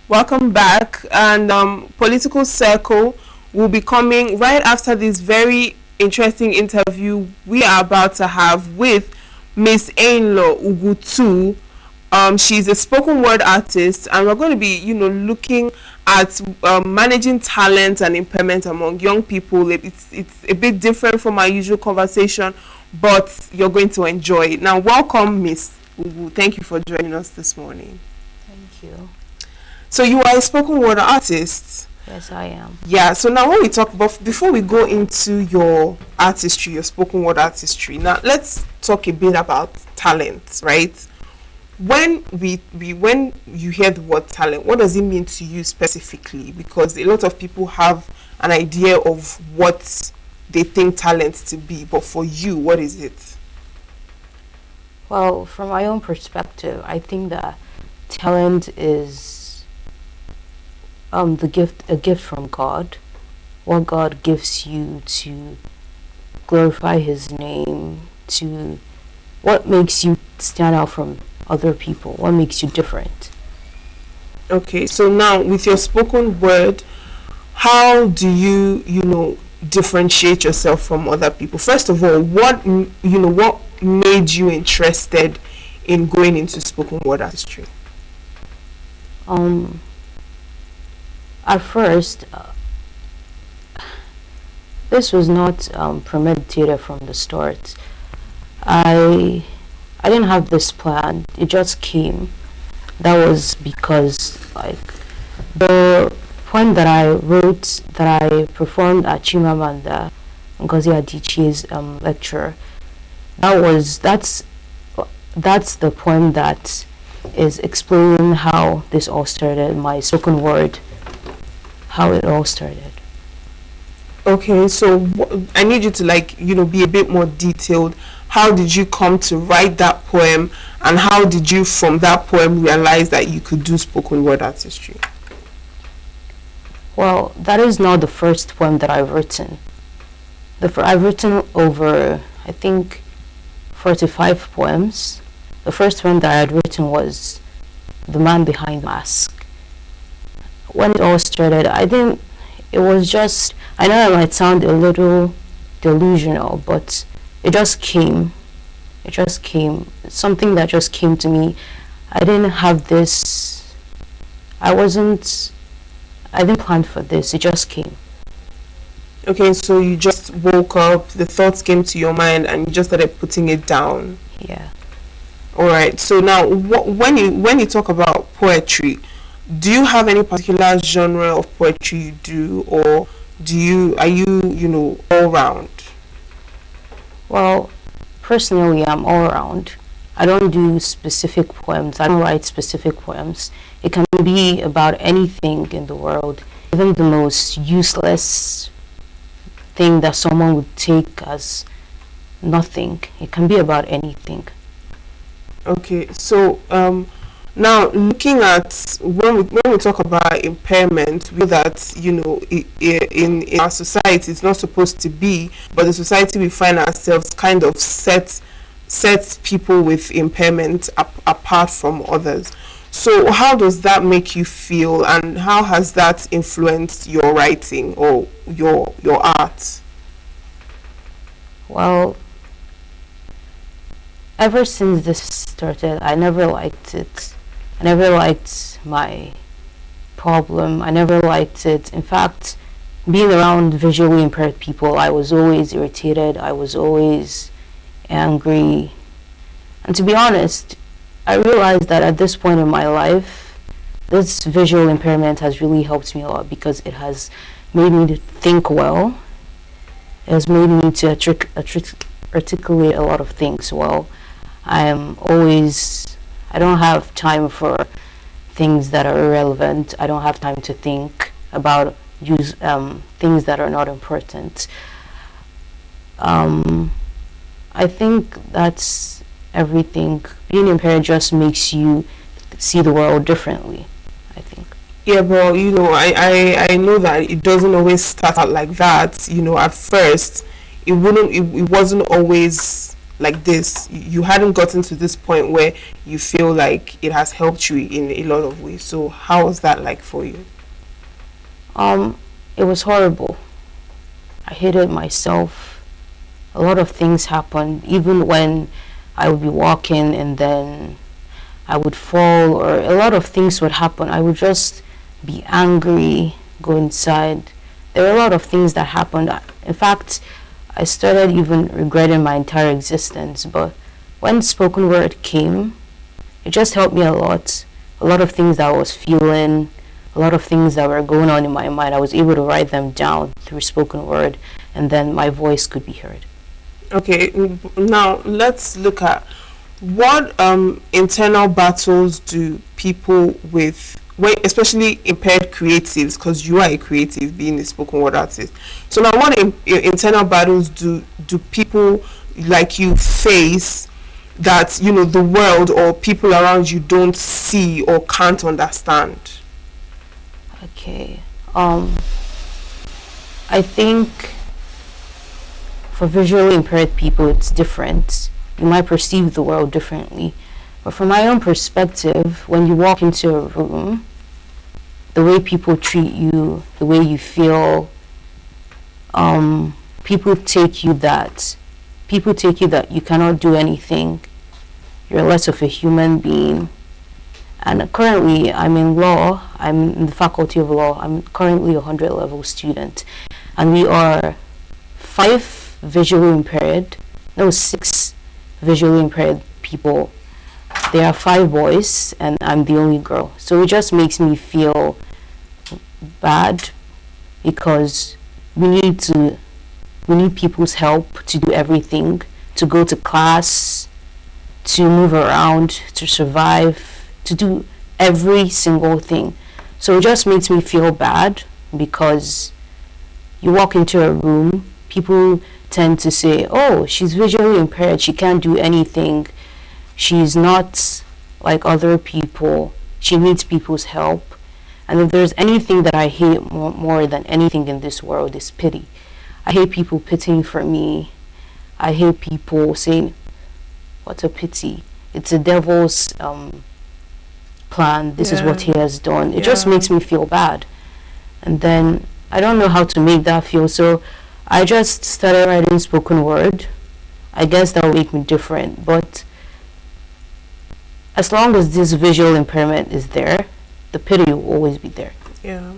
Welcome back. And Political Circle will be coming right after this very interesting interview we are about to have with Miss Ainlo Ugutu. She's a spoken word artist, and we're going to be, looking at managing talent and impairment among young people. It's a bit different from our usual conversation, but you're going to enjoy it. Now, welcome, Miss Ugu. Thank you for joining us this morning. Thank you. So you are a spoken word artist. Yes, I am. Yeah. So now when we talk about, before we go into your artistry, your spoken word artistry, now let's talk a bit about talent, right? When when you hear the word talent, what does it mean to you specifically? Because a lot of people have an idea of what they think talent to be, but for you, what is it? Well, from my own perspective, I think that talent is a gift from God. What God gives you to glorify His name, to what makes you stand out from other people, what makes you different. Okay, so now with your spoken word, how do you differentiate yourself from other people? First of all, what made you interested in going into spoken word artistry? Um, at first, this was not premeditated from the start. I didn't have this plan. It just came. That was because, like, the poem that I wrote, that I performed at Chimamanda Ngozi Adichie's lecture, that's the poem that is explaining how this all started, my spoken word, how it all started. Okay, so I need you to be a bit more detailed. How did you come to write that poem, and how did you from that poem realize that you could do spoken word artistry? Well, that is not the first poem that I've written. I've written over, I think, 45 poems. The first one that I had written was The Man Behind the Mask. When it all started, it was just, I know it might sound a little delusional, but it just came. It just came. Something that just came to me. I didn't have this, I didn't plan for this, it just came. Okay, so you just woke up, the thoughts came to your mind, and you just started putting it down. Yeah. All right. So now, when you talk about poetry, do you have any particular genre of poetry you do, or are you all round? Well, personally, I'm all around. I don't do specific poems. I don't write specific poems. It can be about anything in the world, even the most useless thing that someone would take as nothing. It can be about anything. Okay, so now looking at when we talk about impairment, we know that in our society it's not supposed to be, but the society we find ourselves kind of sets people with impairment apart from others. So how does that make you feel, and how has that influenced your writing or your art? Well, ever since this started, I never liked it. I never liked my problem. I never liked it. In fact, being around visually impaired people, I was always irritated. I was always angry. And to be honest, I realized that at this point in my life, this visual impairment has really helped me a lot, because it has made me to think well. It has made me to articulate a lot of things well. I don't have time for things that are irrelevant. I don't have time to think about things that are not important. I think that's everything. Being impaired just makes you see the world differently, I think. Yeah, but I know that it doesn't always start out like that. At first, it wasn't always like this, you hadn't gotten to this point where you feel like it has helped you in a lot of ways. So how was that like for you? It was horrible. I hated myself. A lot of things happened, even when I would be walking and then I would fall, or a lot of things would happen. I would just be angry, go inside. There were a lot of things that happened. In fact, I started even regretting my entire existence. But when spoken word came, it just helped me a lot. A lot of things that I was feeling, a lot of things that were going on in my mind, I was able to write them down through spoken word, and then my voice could be heard. Okay, now let's look at what internal battles do people with, especially impaired creatives, because you are a creative being a spoken word artist. So now what internal battles do people like you face that, you know, the world or people around you don't see or can't understand? Okay. I think for visually impaired people it's different. You might perceive the world differently. But from my own perspective, when you walk into a room, the way people treat you, the way you feel, people take you that you cannot do anything. You're less of a human being. And currently, I'm in law. I'm in the faculty of law. I'm currently a 100 level student. And we are 6 visually impaired people. There are 5 boys, and I'm the only girl. So it just makes me feel bad, because we need people's help to do everything, to go to class, to move around, to survive, to do every single thing. So it just makes me feel bad, because you walk into a room, people tend to say, oh, she's visually impaired, she can't do anything, she's not like other people, she needs people's help. And if there's anything that I hate more than anything in this world, is pity. I hate people pitying for me. I hate people saying, what a pity, it's the devil's plan, this is what he has done. It just makes me feel bad. And then I don't know how to make that feel, so I just started writing spoken word. I guess that will make me different, but as long as this visual impairment is there, the pity will always be there. Yeah.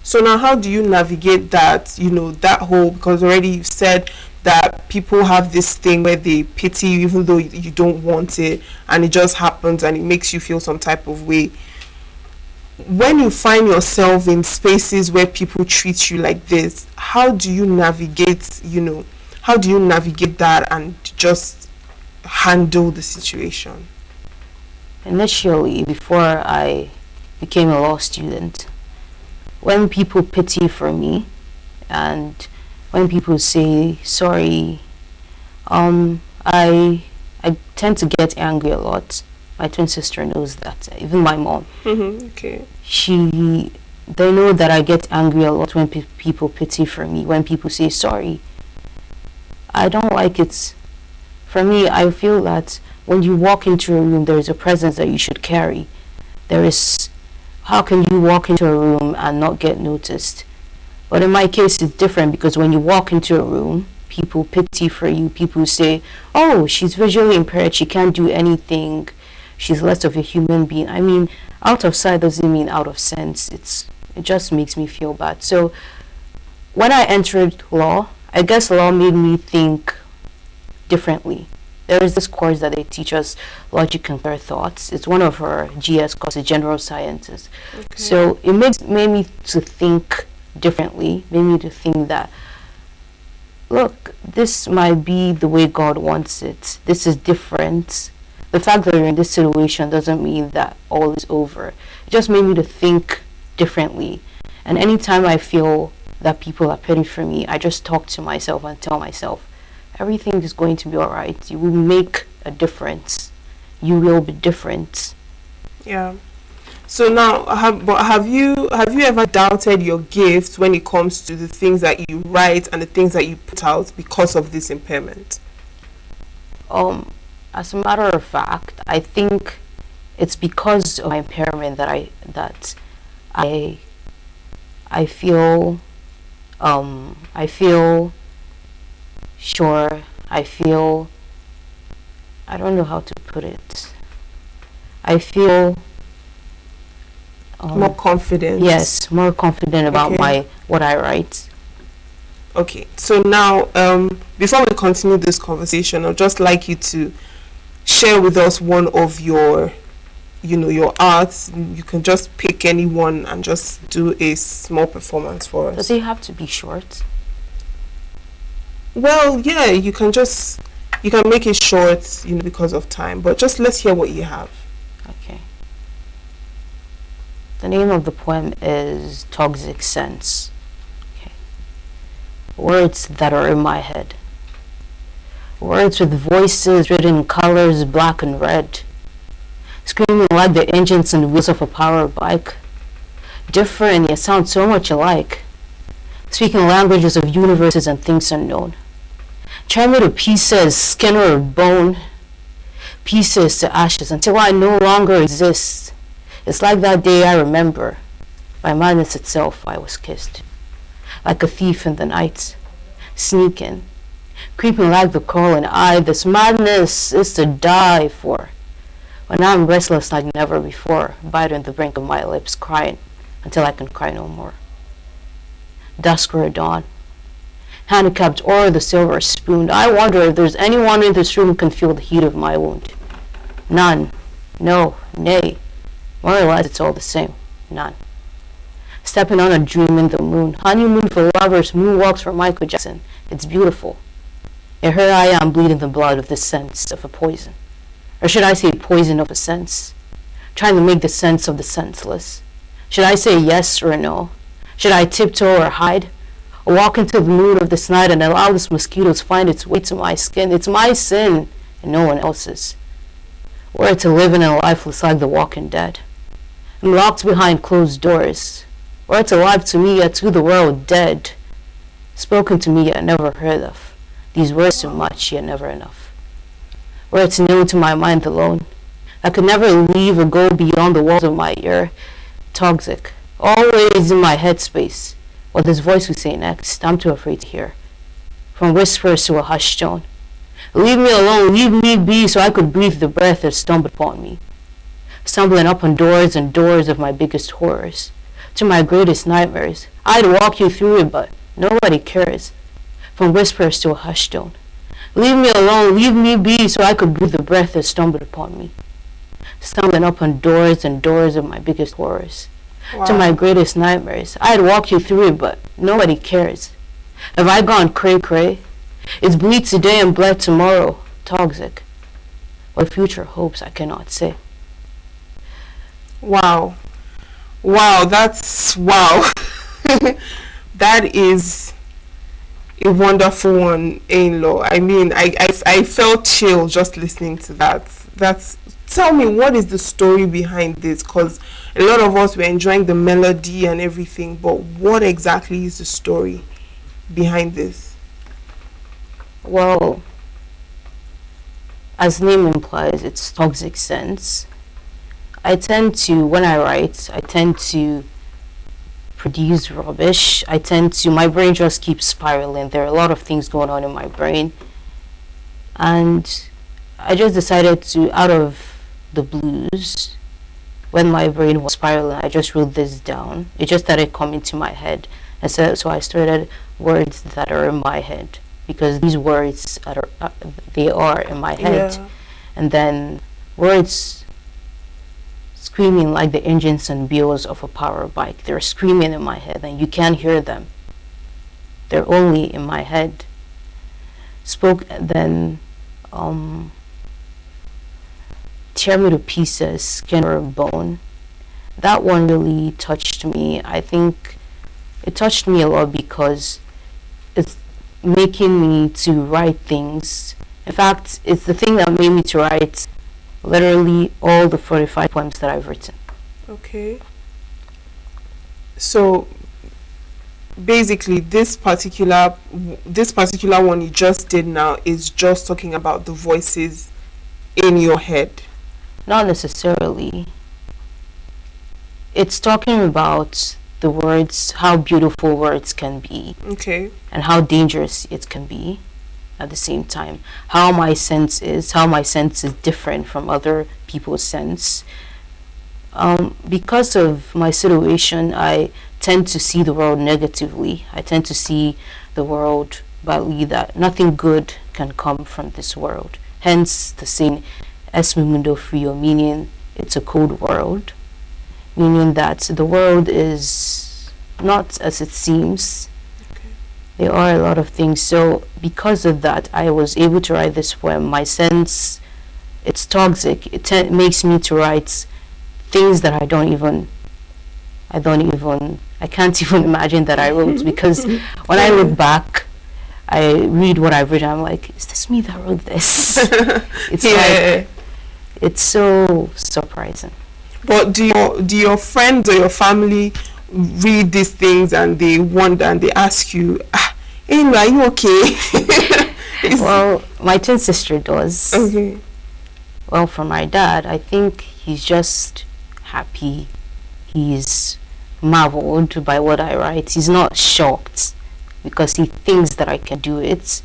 So now how do you navigate that, you know, that whole, because already you've said that people have this thing where they pity you even though you don't want it, and it just happens and it makes you feel some type of way. When you find yourself in spaces where people treat you like this, how do you navigate, you know, how do you navigate that and just handle the situation? Initially, before I became a law student, when people pity for me and when people say sorry, I tend to get angry a lot. My twin sister knows that, even my mom. Okay. They know that I get angry a lot when people pity for me, when people say sorry. I don't like it. For me, I feel that when you walk into a room, there is a presence that you should carry. How can you walk into a room and not get noticed? But in my case, it's different, because when you walk into a room, people pity for you. People say, oh, she's visually impaired, she can't do anything, she's less of a human being. I mean, out of sight doesn't mean out of sense. It just makes me feel bad. So when I entered law, I guess law made me think differently. There is this course that they teach us, logic and clear thoughts. It's one of our GS courses, general sciences. Okay. So it made me to think differently, made me to think that, look, this might be the way God wants it. This is different. The fact that you're in this situation doesn't mean that all is over. It just made me to think differently. And anytime I feel that people are pity for me, I just talk to myself and tell myself, everything is going to be alright. You will make a difference. You will be different. Yeah. So now, have you ever doubted your gift when it comes to the things that you write and the things that you put out because of this impairment? As a matter of fact, I think it's because of my impairment that I I feel I feel sure. I feel, I don't know how to put it. I feel More confident. yes, more confident about Okay. what I write. Okay. So now, before we continue this conversation, I'd just like you to share with us one of your, your arts. You can just pick any one and just do a small performance for Does us. it have to be short? Well, yeah, you can make it short, because of time, but just let's hear what you have. Okay. The name of the poem is Toxic Sense. Okay. Words that are in my head. Words with voices written in colors black and red. Screaming like the engines and wheels of a power bike. Different yet sound so much alike. Speaking languages of universes and things unknown. Tear me to pieces, skin or bone. Pieces to ashes until I no longer exist. It's like that day I remember. By madness itself I was kissed. Like a thief in the night. Sneaking. Creeping like the crawling eye. This madness is to die for. But now I'm restless like never before. Biting the brink of my lips, crying until I can cry no more. Dusk or dawn. Handicapped or the silver spoon. I wonder if there's anyone in this room who can feel the heat of my wound. None. No. Nay. More or less it's all the same. None. Stepping on a dream in the moon. Honeymoon for lovers. Moonwalks for Michael Jackson. It's beautiful. And here I am bleeding the blood of the sense of a poison. Or should I say poison of a sense? Trying to make the sense of the senseless. Should I say yes or no? Should I tiptoe or hide? Or walk into the moon of this night and allow this mosquito to find its way to my skin? It's my sin and no one else's. Were to living and lifeless like the walking dead. I'm locked behind closed doors. Were to alive to me yet to the world dead. Spoken to me yet never heard of. These words too much yet never enough. Were it known to my mind alone. I could never leave or go beyond the walls of my ear. Toxic. Always in my headspace. What this voice will say next, I'm too afraid to hear. From whispers to a hushed tone. Leave me alone, leave me be so I could breathe the breath that stumbled upon me. Stumbling up on doors and doors of my biggest horrors. To my greatest nightmares. I'd walk you through it, but nobody cares. From whispers to a hushed tone. Leave me alone, leave me be so I could breathe the breath that stumbled upon me. Stumbling up on doors and doors of my biggest horrors. To my Wow. greatest nightmares. I'd walk you through it, but nobody cares. Have I gone cray-cray? It's bleed today and bled tomorrow. Toxic. What future hopes I cannot say. Wow. Wow, that's wow. That is a wonderful one, in-law. I mean, I felt chill just listening to that. That's Tell me, what is the story behind this? Because a lot of us were enjoying the melody and everything, but what exactly is the story behind this? Well, as the name implies, it's toxic sense. When I write, I tend to produce rubbish. My brain just keeps spiraling. There are a lot of things going on in my brain. And I just decided to, out of the blues, when my brain was spiraling, I just wrote this down. It just started coming to my head. And so I started words that are in my head. Because these words they are in my head. Yeah. And then words screaming like the engines and wheels of a power bike. They're screaming in my head and you can't hear them. They're only in my head. Tear me to pieces, skin or bone. That one really touched me. I think it touched me a lot because it's making me to write things. In fact, it's the thing that made me to write literally all the 45 poems that I've written. Okay. So basically this particular one you just did now is just talking about the voices in your head. Not necessarily. It's talking about the words, how beautiful words can be, Okay. and how dangerous it can be at the same time. How my sense is different from other people's sense. Because of my situation, I tend to see the world negatively. I tend to see the world badly, that nothing good can come from this world. Hence the saying, Es mundo frio, meaning it's a cold world, meaning that the world is not as it seems. Okay. There are a lot of things. So because of that, I was able to write this poem. My sense, it's toxic. It makes me to write things that I can't even imagine that I wrote, because when I look back, I read what I've written, I'm like, is this me that wrote this? It's Yeah. like, it's so surprising. But do your friends or your family read these things and they wonder and they ask you, anyway, are you okay? Well, my twin sister does. Okay. Well, for my dad, I think he's just happy. He's marveled by what I write. He's not shocked because he thinks that I can do it.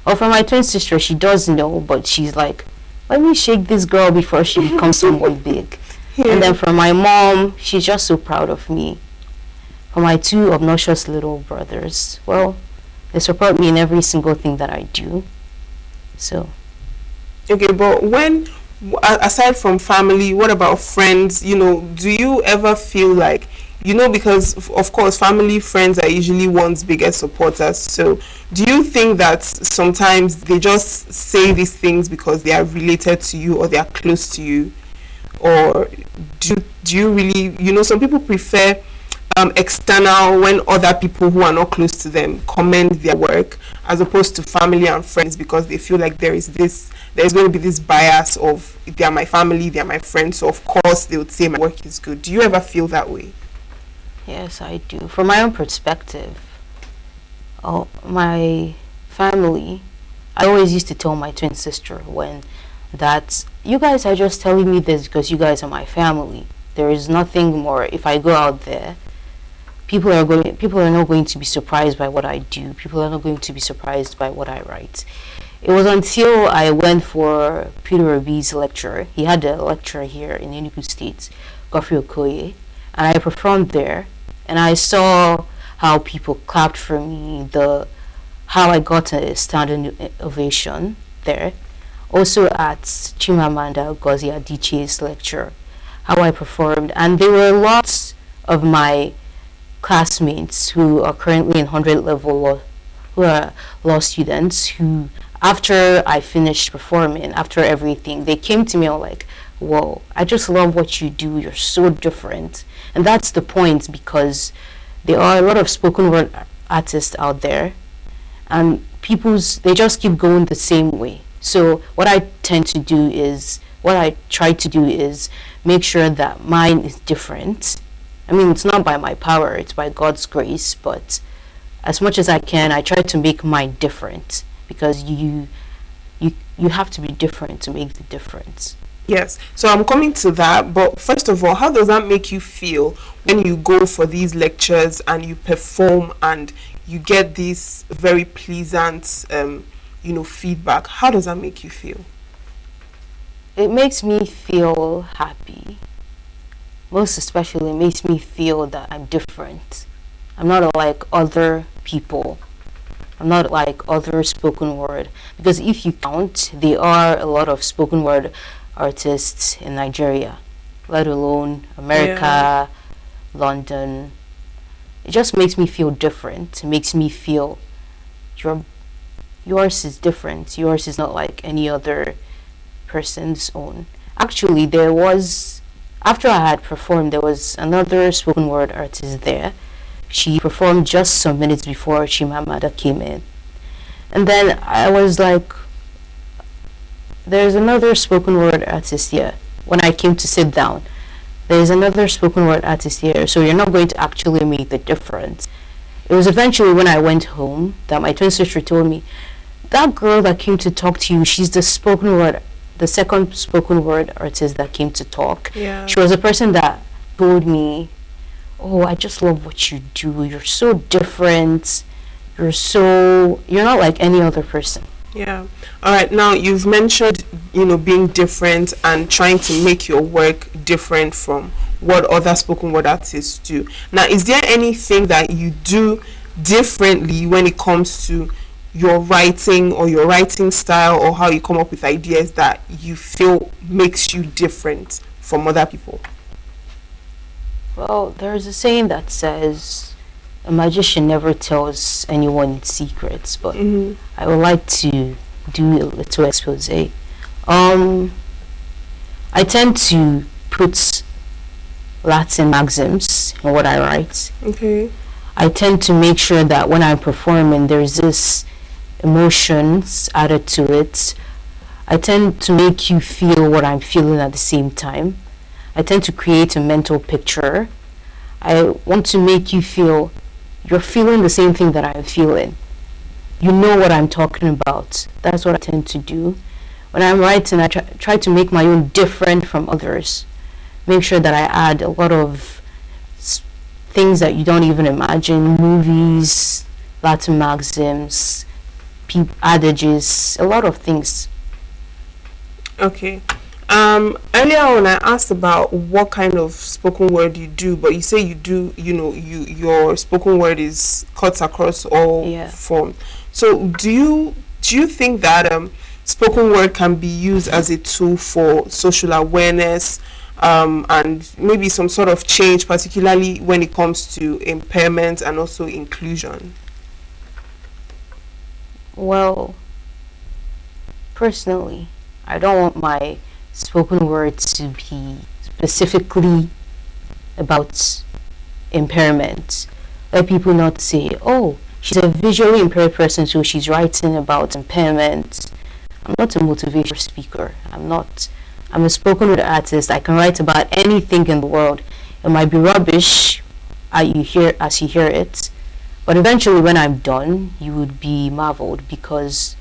Or for my twin sister, she does know, but she's like, let me shake this girl before she becomes someone big. Yeah. And then for my mom, she's just so proud of me. For my two obnoxious little brothers, well, they support me in every single thing that I do. So, Okay, but aside from family, what about friends? Do you ever feel like, because of course family, friends are usually one's biggest supporters. So do you think that sometimes they just say these things because they are related to you or they are close to you? Or do you really, some people prefer external, when other people who are not close to them commend their work, as opposed to family and friends, because they feel like there's going to be this bias of, they are my family, they are my friends, so of course they would say my work is good. Do you ever feel that way? yes, I do. From my own perspective, my family, I always used to tell my twin sister that you guys are just telling me this because you guys are my family. There is nothing more. If I go out there, people are not going to be surprised by what I do. People are not going to be surprised by what I write. It was until I went for Peter Obi's lecture. He had a lecture here in Enugu State, Godfrey Okoye, and I performed there, and I saw how people clapped for me, how I got a standing ovation there. Also at Chimamanda Ngozi Adichie's lecture, how I performed, and there were lots of my classmates who are currently in 100 level who are law students, who after I finished performing, after everything, they came to me and were like, whoa, I just love what you do, you're so different. And that's the point, because there are a lot of spoken word artists out there, and they just keep going the same way. So what I try to do is make sure that mine is different. I mean, it's not by my power, it's by God's grace, but as much as I can, I try to make mine different, because you have to be different to make the difference. Yes, so I'm coming to that, but first of all, how does that make you feel when you go for these lectures and you perform and you get this very pleasant feedback? How does that make you feel? It makes me feel happy. Most especially, it makes me feel that I'm different. I'm not like other people. I'm not like other spoken word. Because if you count, there are a lot of spoken word artists in Nigeria, let alone America, London. It just makes me feel different. It makes me feel yours is different. Yours is not like any other person's own. Actually, after I had performed, there was another spoken word artist there. She performed just some minutes before Chimamanda came in. And then I was like, there's another spoken word artist here. When I came to sit down, there's another spoken word artist here, so you're not going to actually make the difference. It was eventually when I went home that my twin sister told me, that girl that came to talk to you, she's the second spoken word artist that came to talk. Yeah. She was a person that told me, oh, I just love what you do. You're so different. You're not like any other person. Yeah. All right. Now you've mentioned, being different and trying to make your work different from what other spoken word artists do. Now, is there anything that you do differently when it comes to your writing or your writing style or how you come up with ideas that you feel makes you different from other people? Well, there's a saying that says a magician never tells anyone its secrets, but I would like to do a little expose. I tend to put Latin maxims in what I write. Okay. I tend to make sure that when I'm performing, there's this emotions added to it. I tend to make you feel what I'm feeling at the same time. I tend to create a mental picture. I want to make you feel you're feeling the same thing that I'm feeling. You know what I'm talking about. That's what I tend to do. When I'm writing, I try to make my own different from others. Make sure that I add a lot of things that you don't even imagine. Movies, Latin maxims, adages, a lot of things. Okay. Earlier on I asked about what kind of spoken word you do, but you say you do, your spoken word is cuts across all forms. So do you think that spoken word can be used as a tool for social awareness and maybe some sort of change, particularly when it comes to impairment and also inclusion? Well, personally, I don't want my spoken words to be specifically about impairment. Let people not say, oh, she's a visually impaired person, so she's writing about impairment. I'm not a motivational speaker. I'm a spoken word artist. I can write about anything in the world. It might be rubbish as you hear it, but eventually when I'm done, you would be marveled, because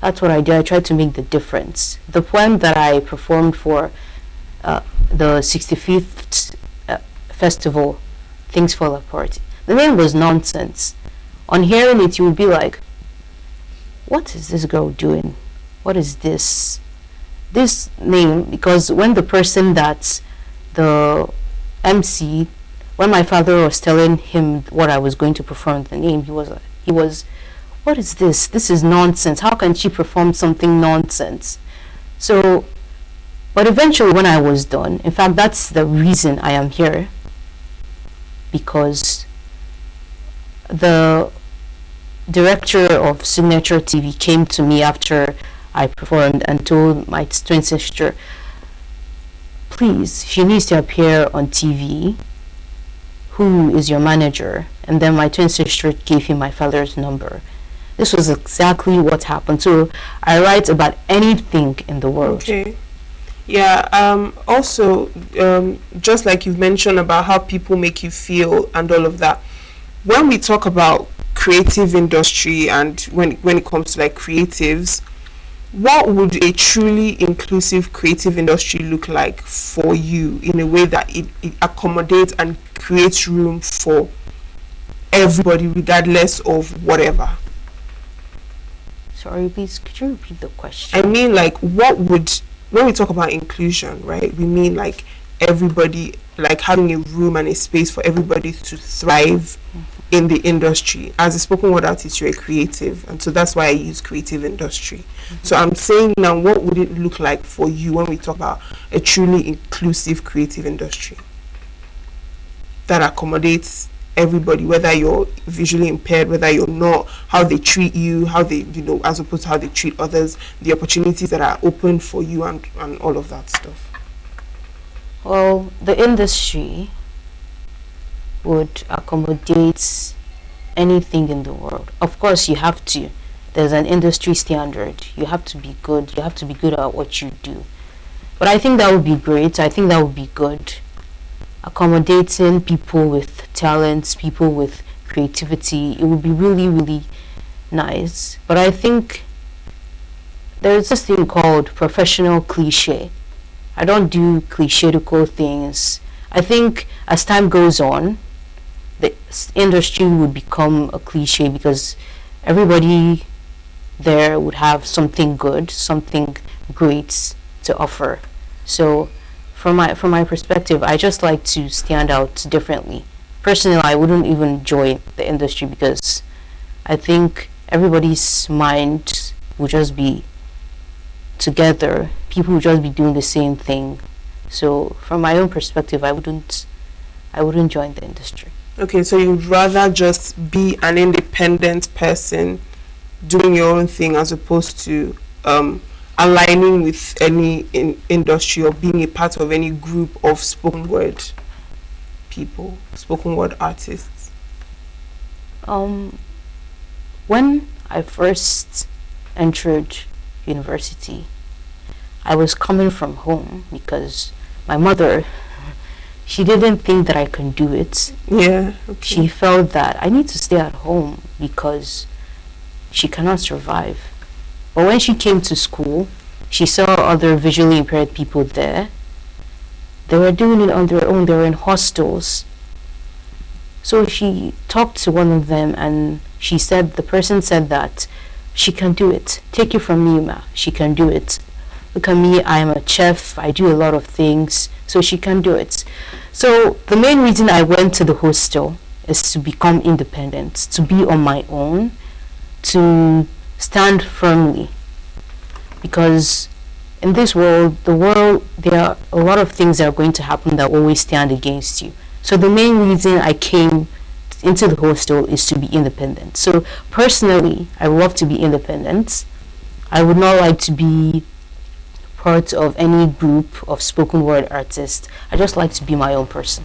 that's what I do. I try to make the difference. The poem that I performed for the 65th festival, Things Fall Apart, the name was Nonsense. On hearing it, you would be like, what is this girl doing? What is this? This name, because when the person that's the MC, when my father was telling him what I was going to perform, the name, he was, what is this? This is nonsense. How can she perform something nonsense? So, but eventually when I was done, in fact, that's the reason I am here, because the director of Signature TV came to me after I performed and told my twin sister, please, she needs to appear on TV. Who is your manager? And then my twin sister gave him my father's number. This was exactly what happened. So I write about anything in the world. Okay. Yeah. Also, just like you've mentioned about how people make you feel and all of that, when we talk about creative industry and when it comes to like creatives, what would a truly inclusive creative industry look like for you in a way that it accommodates and creates room for everybody regardless of whatever? Sorry, please, could you repeat the question? I mean, like, when we talk about inclusion, right, we mean like everybody, like having a room and a space for everybody to thrive in the industry. As a spoken word artist, you're a creative, and so that's why I use creative industry. So I'm saying now, what would it look like for you when we talk about a truly inclusive creative industry that accommodates everybody, whether you're visually impaired, whether you're not, how they treat you, how they, as opposed to how they treat others, the opportunities that are open for you, and all of that stuff? Well, the industry would accommodate anything in the world. Of course, you have to. There's an industry standard. You have to be good. You have to be good at what you do. But I think that would be great. I think that would be good. Accommodating people with talents, people with creativity, it would be really, really nice. But I think there's this thing called professional cliche. I don't do clichétical things. I think as time goes on, the industry would become a cliche because everybody there would have something good, something great to offer. So from my perspective, I just like to stand out differently. Personally, I wouldn't even join the industry because I think everybody's mind would just be together. People would just be doing the same thing. So from my own perspective, I wouldn't join the industry. Okay, so you'd rather just be an independent person doing your own thing as opposed to aligning with any industry or being a part of any group of spoken word people, spoken word artists. When I first entered university, I was coming from home because my mother, she didn't think that I can do it. Yeah. Okay. She felt that I need to stay at home because she cannot survive. But when she came to school, she saw other visually impaired people there. They were doing it on their own. They were in hostels. So she talked to one of them and the person said that she can do it. Take it from me, ma. She can do it. Look at me, I'm a chef. I do a lot of things. So she can do it. So the main reason I went to the hostel is to become independent, to be on my own, to stand firmly. Because in this world, there are a lot of things that are going to happen that always stand against you. So the main reason I came into the hostel is to be independent. So personally, I love to be independent. I would not like to be part of any group of spoken word artists. I just like to be my own person.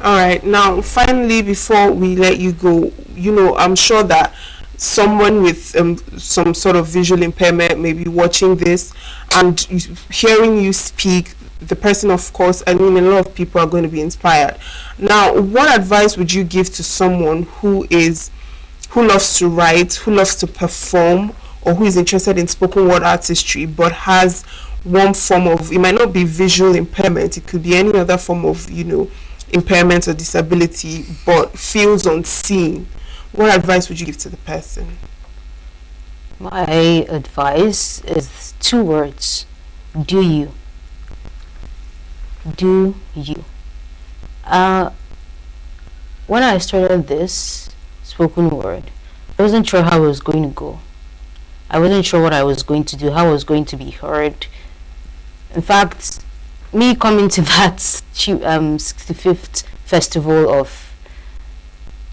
All right. Now, finally, before we let you go, I'm sure that someone with some sort of visual impairment may be watching this and hearing you speak. The person, of course, a lot of people are going to be inspired. Now, what advice would you give to someone who loves to write, who loves to perform, or who is interested in spoken word artistry, but has one form of, it might not be visual impairment, it could be any other form of, impairment or disability, but feels unseen? What advice would you give to the person? My advice is 2 words. Do you. Do you. When I started this spoken word, I wasn't sure how it was going to go. I wasn't sure what I was going to do, how I was going to be heard. In fact, me coming to that 65th festival of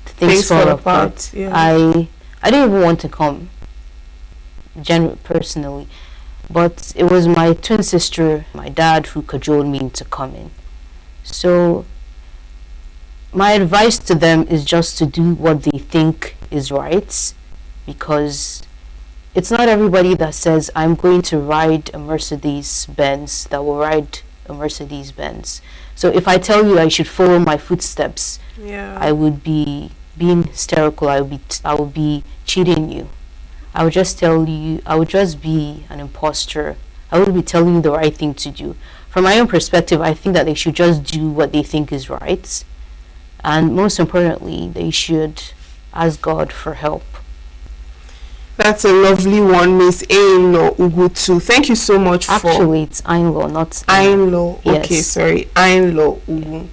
Things Fall Apart, yeah. I didn't even want to come, personally. But it was my twin sister, my dad, who cajoled me into coming. So my advice to them is just to do what they think is right, because it's not everybody that says, I'm going to ride a Mercedes-Benz, that will ride a Mercedes-Benz. So if I tell you I should follow my footsteps, yeah, I would be being hysterical. I would be cheating you. I would just tell you, I would just be an imposter. I would be telling you the right thing to do. From my own perspective, I think that they should just do what they think is right. And most importantly, they should ask God for help. That's a lovely one, Miss Ainlo Ugutu. Thank you so much. Actually, it's Ainlo, not Ainlo. Yes. Okay, sorry. Ainlo Ugu.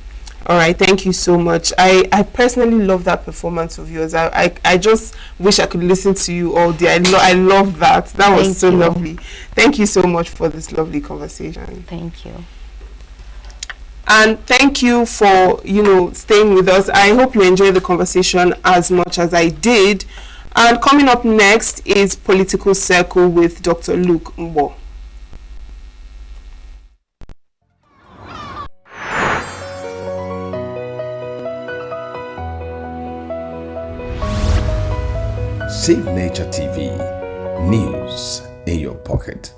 All right, thank you so much. I personally love that performance of yours. I just wish I could listen to you all day. I love that. That was so lovely. Thank you so much for this lovely conversation. Thank you. And thank you for, staying with us. I hope you enjoyed the conversation as much as I did. And coming up next is Political Circle with Dr. Luke Mbo. Save Nature TV, news in your pocket.